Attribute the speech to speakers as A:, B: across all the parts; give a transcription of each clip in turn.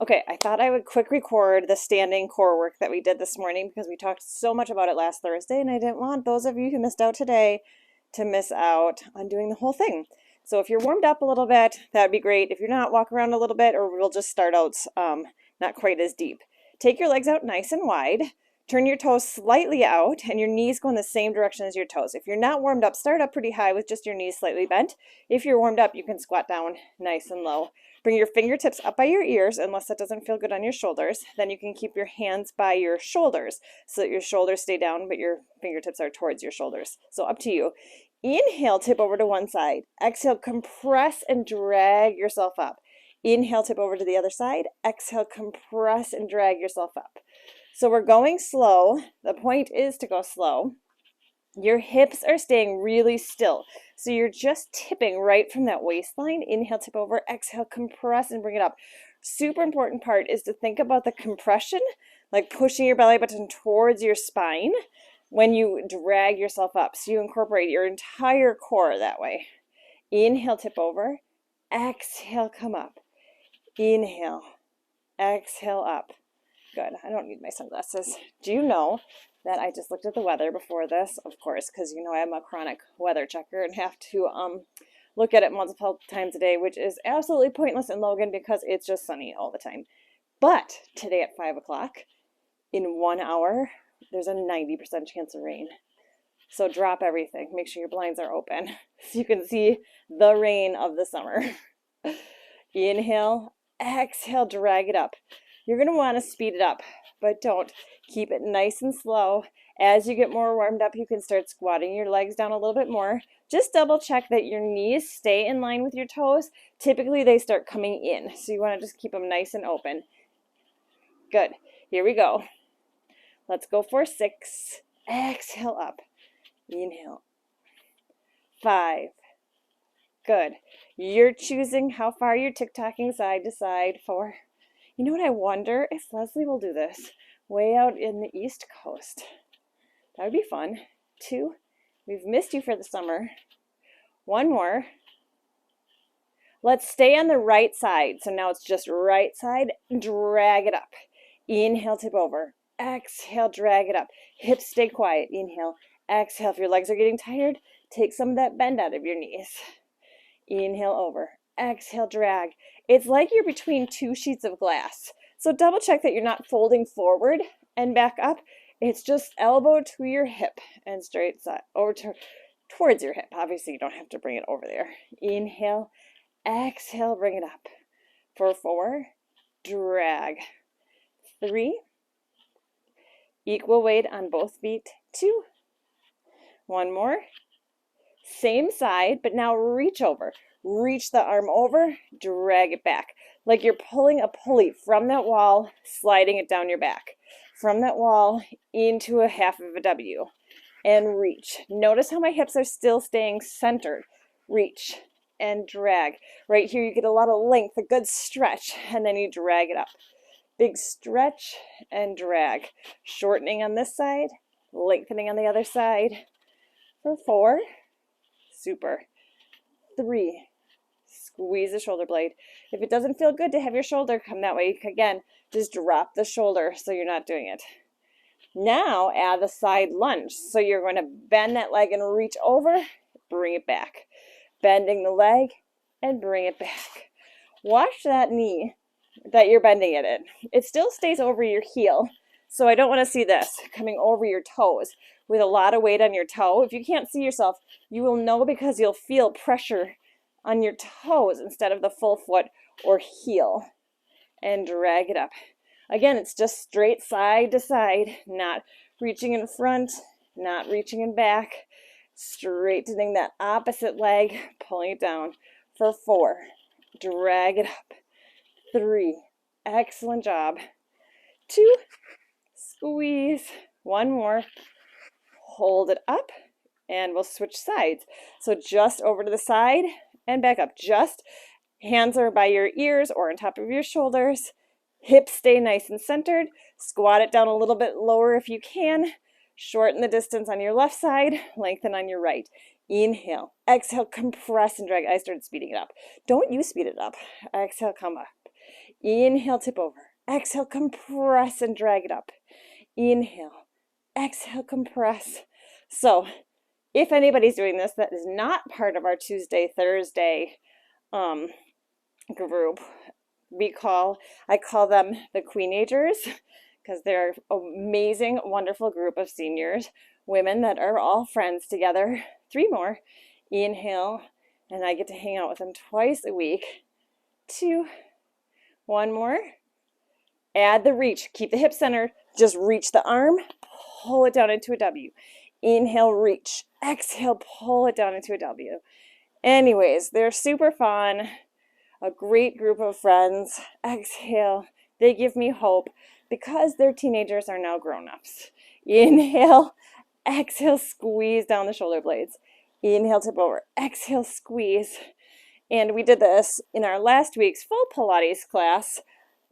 A: Okay, I thought I would quick record the standing core work that we did this morning because we talked so much about it last Thursday, and I didn't want those of you who missed out today to miss out on doing the whole thing. So if you're warmed up a little bit, that'd be great. If you're not, walk around a little bit, or we'll just start out not quite as deep. Take your legs out nice and wide. Turn your toes slightly out, and your knees go in the same direction as your toes. If you're not warmed up, start up pretty high with just your knees slightly bent. If you're warmed up, you can squat down nice and low. Bring your fingertips up by your ears, unless that doesn't feel good on your shoulders. Then you can keep your hands by your shoulders so that your shoulders stay down, but your fingertips are towards your shoulders. So up to you. Inhale, tip over to one side. Exhale, compress and drag yourself up. Inhale, tip over to the other side. Exhale, compress and drag yourself up. So we're going slow. The point is to go slow. Your hips are staying really still. So you're just tipping right from that waistline. Inhale, tip over, exhale, compress and bring it up. Super important part is to think about the compression, like pushing your belly button towards your spine when you drag yourself up. So you incorporate your entire core that way. Inhale, tip over, exhale, come up. Inhale, exhale, up. Good. I don't need my sunglasses. Do you know that I just looked at the weather before this, of course, because you know I'm a chronic weather checker and have to look at it multiple times a day, which is absolutely pointless in Logan because it's just sunny all the time. But today at 5 o'clock, in 1 hour, there's a 90% chance of rain. So drop everything. Make sure your blinds are open so you can see the rain of the summer. Inhale, exhale, drag it up. You're going to want to speed it up, but don't. Keep it nice and slow. As you get more warmed up, you can start squatting your legs down a little bit more. Just double check that your knees stay in line with your toes. Typically, they start coming in, so you want to just keep them nice and open. Good. Here we go. Let's go for 6. Exhale up. Inhale. 5. Good. You're choosing how far you're tick-tocking side to side. 4. You know what, I wonder if Leslie will do this way out in the East Coast. That would be fun. 2. We've missed you for the summer. 1 more. Let's stay on the right side. So now it's just right side. Drag it up. Inhale, tip over. Exhale, drag it up. Hips stay quiet. Inhale. Exhale. If your legs are getting tired, take some of that bend out of your knees. Inhale over. Exhale, drag. It's like you're between 2 sheets of glass. So double check that you're not folding forward and back up. It's just elbow to your hip and straight side over towards your hip. Obviously, you don't have to bring it over there. Inhale, exhale, bring it up. For 4, drag. 3, equal weight on both feet. 2, 1 more. Same side, but now reach over. Reach the arm over, drag it back. Like you're pulling a pulley from that wall, sliding it down your back. From that wall into a half of a W. And reach. Notice how my hips are still staying centered. Reach and drag. Right here you get a lot of length, a good stretch, and then you drag it up. Big stretch and drag. Shortening on this side, lengthening on the other side. For 4. Super. 3. Squeeze the shoulder blade. If it doesn't feel good to have your shoulder come that way, again, just drop the shoulder so you're not doing it. Now add the side lunge. So you're going to bend that leg and reach over, bring it back. Bending the leg and bring it back. Watch that knee that you're bending it in. It still stays over your heel. So I don't want to see this coming over your toes with a lot of weight on your toe. If you can't see yourself, you will know because you'll feel pressure on your toes instead of the full foot or heel. And drag it up. Again, it's just straight side to side, not reaching in front, not reaching in back. Straightening that opposite leg, pulling it down. For 4, drag it up. 3, excellent job. 2, squeeze. 1 more. Hold it up, and we'll switch sides. So just over to the side and back up. Just hands are by your ears or on top of your shoulders. Hips stay nice and centered. Squat it down a little bit lower if you can. Shorten the distance on your left side. Lengthen on your right. Inhale. Exhale, compress and drag. I started speeding it up. Don't you speed it up. Exhale, come up. Inhale, tip over. Exhale, compress and drag it up. Inhale, exhale, compress. So if anybody's doing this that is not part of our Tuesday, Thursday group, I call them the Queenagers because they're an amazing, wonderful group of seniors, women that are all friends together. 3 more. Inhale, and I get to hang out with them twice a week. 2. 1 more. Add the reach. Keep the hip centered. Just reach the arm. Pull it down into a W. Inhale, reach. Exhale, pull it down into a W. Anyways, they're super fun. A great group of friends. Exhale. They give me hope because their teenagers are now grown-ups. Inhale. Exhale, squeeze down the shoulder blades. Inhale, tip over. Exhale, squeeze. And we did this in our last week's full Pilates class.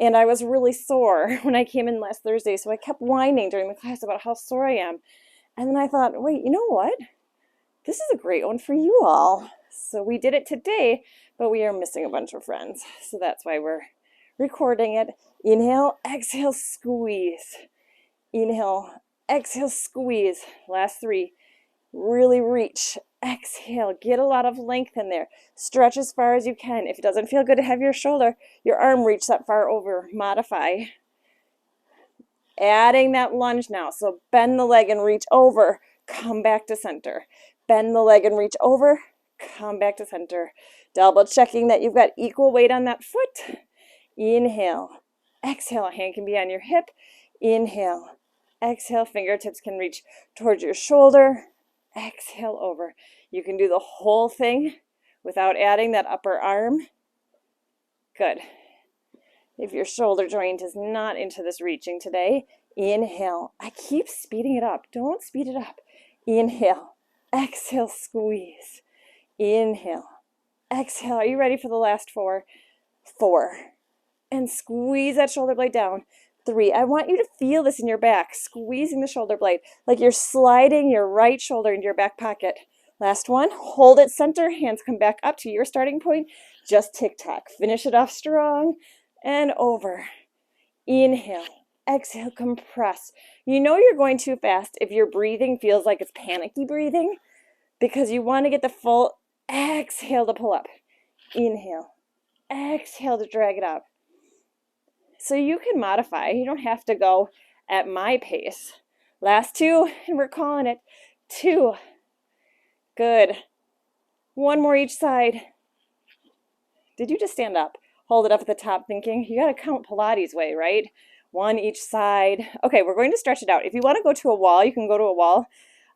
A: And I was really sore when I came in last Thursday, so I kept whining during the class about how sore I am. And then I thought, wait, you know what? This is a great one for you all. So we did it today, but we are missing a bunch of friends. So that's why we're recording it. Inhale, exhale, squeeze. Inhale, exhale, squeeze. Last 3. Really reach. Exhale. Get a lot of length in there. Stretch as far as you can. If it doesn't feel good to have your arm reach that far over. Modify. Adding that lunge now. So bend the leg and reach over. Come back to center. Bend the leg and reach over. Come back to center. Double checking that you've got equal weight on that foot. Inhale. Exhale. A hand can be on your hip. Inhale. Exhale. Fingertips can reach towards your shoulder. Exhale over. You can do the whole thing without adding that upper arm. Good. If your shoulder joint is not into this reaching today, inhale. I keep speeding it up. Don't speed it up. Inhale. Exhale, squeeze. Inhale. Exhale. Are you ready for the last 4? 4. And squeeze that shoulder blade down. 3. I want you to feel this in your back, squeezing the shoulder blade, like you're sliding your right shoulder into your back pocket. Last 1. Hold it center. Hands come back up to your starting point. Just tick-tock. Finish it off strong and over. Inhale. Exhale. Compress. You know you're going too fast if your breathing feels like it's panicky breathing because you want to get the full exhale to pull up. Inhale. Exhale to drag it up. So you can modify. You don't have to go at my pace. Last 2, and we're calling it 2. Good. 1 more each side. Did you just stand up? Hold it up at the top thinking, you got to count Pilates way, right? 1 each side. Okay, we're going to stretch it out. If you want to go to a wall, you can go to a wall.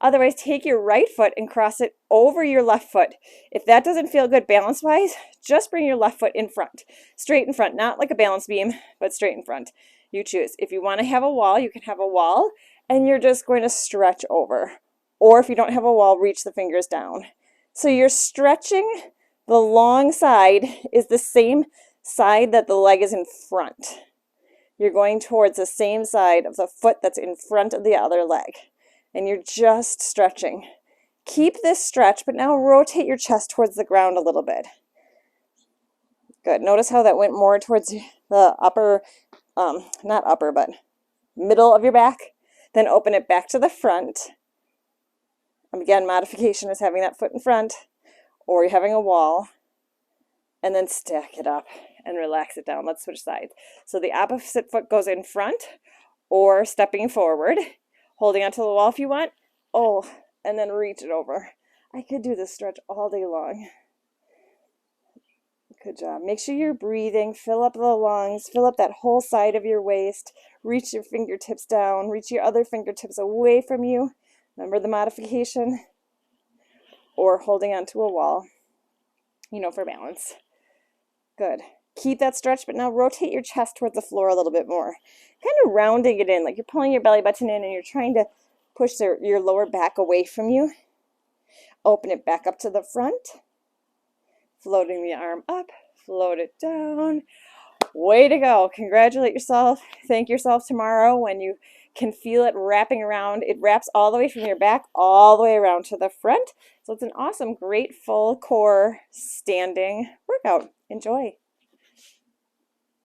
A: Otherwise, take your right foot and cross it over your left foot. If that doesn't feel good balance-wise, just bring your left foot in front. Straight in front, not like a balance beam, but straight in front. You choose. If you want to have a wall, you can have a wall, and you're just going to stretch over. Or if you don't have a wall, reach the fingers down. So you're stretching. The long side is the same side that the leg is in front. You're going towards the same side of the foot that's in front of the other leg. And you're just stretching. Keep this stretch, but now rotate your chest towards the ground a little bit. Good. Notice how that went more towards the upper, not upper, but middle of your back. Then open it back to the front. Again, modification is having that foot in front, or you're having a wall. And then stack it up and relax it down. Let's switch sides. So the opposite foot goes in front or stepping forward. Holding onto the wall if you want. Oh, and then reach it over. I could do this stretch all day long. Good job. Make sure you're breathing. Fill up the lungs. Fill up that whole side of your waist. Reach your fingertips down. Reach your other fingertips away from you. Remember the modification? Or holding onto a wall, for balance. Good. Keep that stretch, but now rotate your chest towards the floor a little bit more. Kind of rounding it in, like you're pulling your belly button in and you're trying to push your lower back away from you. Open it back up to the front. Floating the arm up, float it down. Way to go. Congratulate yourself. Thank yourself tomorrow when you can feel it wrapping around. It wraps all the way from your back all the way around to the front. So it's an awesome, great full core standing workout. Enjoy.